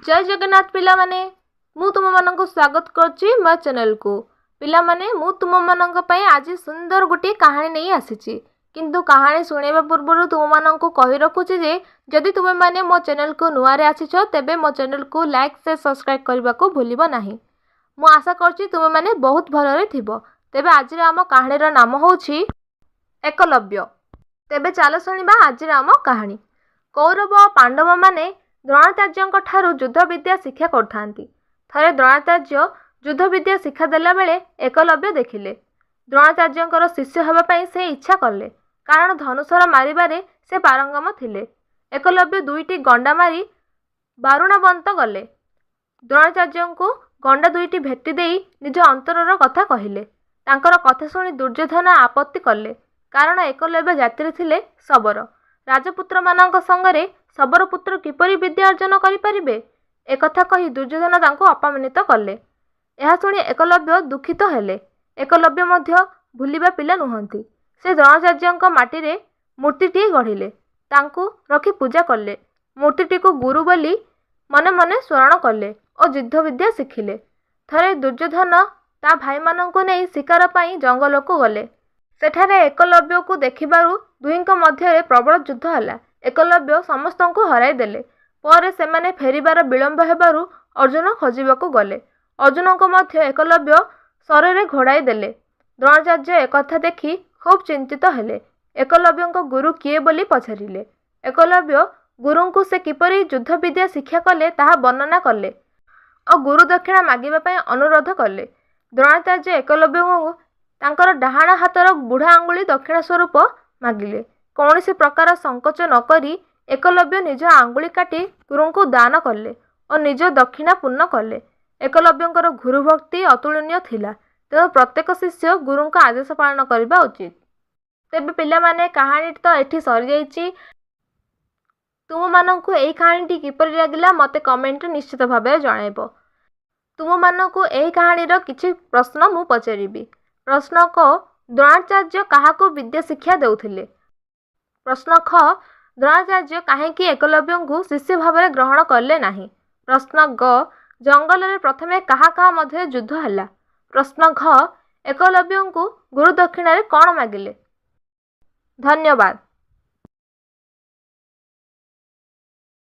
जय जगन्नाथ पिला माने मु तुम मानक स्वागत करछि मो चैनल को। पिला माने मु तुम मानक पई आज सुंदर गोटे कहानी नहीं आसीछि, किंतु कहानी सुनेबा पूर्व तुम मानक कहि रखुछि जे जदि तुम माने मो चैनल को नुआ रे आछिछ तेबे मो चैनल को लाइक से सब्सक्राइब करबा को भूलिबो नाही। मु आशा करछि तुम माने बहुत भलरे थिबो। तेबे आज आम कहानी रो नाम होछि एकलव्य। तेबे चलो सुनिबा आज आम कहानी। कौरव और पांडव माने द्रोणाचार्य ठारू युद्ध विद्या शिक्षा करथांती। थरे द्रोणाचार्य युद्ध विद्या शिक्षा देला बेले एकलव्य देखिले। द्रोणाचार्य शिष्य होबा पई से इच्छा कले, कारण धनुषर मारिबारे से पारंगम थिले। एकलव्य दुईटी गंडा मारी बारुणवंत गले। द्रोणाचार्य को गंडा दुईटी भेटी देई निज अंतरर कथा कहिले। तांकर कथा शुणी दुर्योधन आपत्ति कले, कारण एकलव्य जातिर थिले शबर। राजपुत्र मानक संगरे शबर पुत्र किपरि विद्या अर्जन करिपारिबे एकथा कही दुर्योधन तांको अपमानित कले। यह शुणी एकलव्य दुखित हेले। एकलव्य मध्य भूलिबा पिला नुहंती। से द्रोणाचार्य माटी मूर्तिटी गढ़िले, तांको रखी पूजा कले। मूर्तिटी को गुरु बोली मने मने स्मरण कले और युद्ध विद्या शिखिले। थरे दुर्योधन ता भाई माननको नै शिकार पाई जंगल को गले। सेठारे एकलव्य को देखिबारु दुईंक मध्य प्रबल युद्ध हला। एकलव्य समस्त को हराई देले। पर सेमाने फेरिबार विलंब हेबारु अर्जुन खोजिबाकू गले। अर्जुन को मध्य एकलव्य शरीरे घोड़ाई देले। द्रोणाचार्य एकथा देखि खूब चिंतित हेले। एकलव्य गुरु किए बोली पचारिले। एकलव्य गुरु को से किपरि युद्ध विद्या शिक्षा कले ताहा वर्णना कले और गुरु दक्षिणा मागिबा पई अनुरोध कले। द्रोणाचार्य एकलव्य को तांकर डाहाण हातर बुढ़ा आंगुली दक्षिणा स्वरूप मागिले। कौनसी प्रकार संकोच न करी एकलव्य निज आंगुली काटी गुरु को दान कले और निज दक्षिणा पूर्ण कले। एकलव्यंकर गुरु भक्ति अतुलनीय थिला, तेणु प्रत्येक शिष्य गुरु का आदेश पालन करबा उचित। तेबे पिला माने कहानी तो एठी सरी जाइछि। तुम मानकु एई कहानीटी किपरि लागिला मते कमेंट निश्चित भाबे जणाइबो। तुम मानकु एई कहानीर किछि प्रश्न मु पचारिबी। प्रश्न क द्रोणाचार्य काहाको विद्या शिक्षा देउथिले। प्रश्न ख द्रोणाचार्य काहेकि एकलव्य को शिष्य भाव में ग्रहण कले नाही। प्रश्न ग जंगल में प्रथमे काहा काहा मध्य युद्ध हला। प्रश्न घ एकलव्य को गुरु दक्षिण कौन मागिले। धन्यवाद।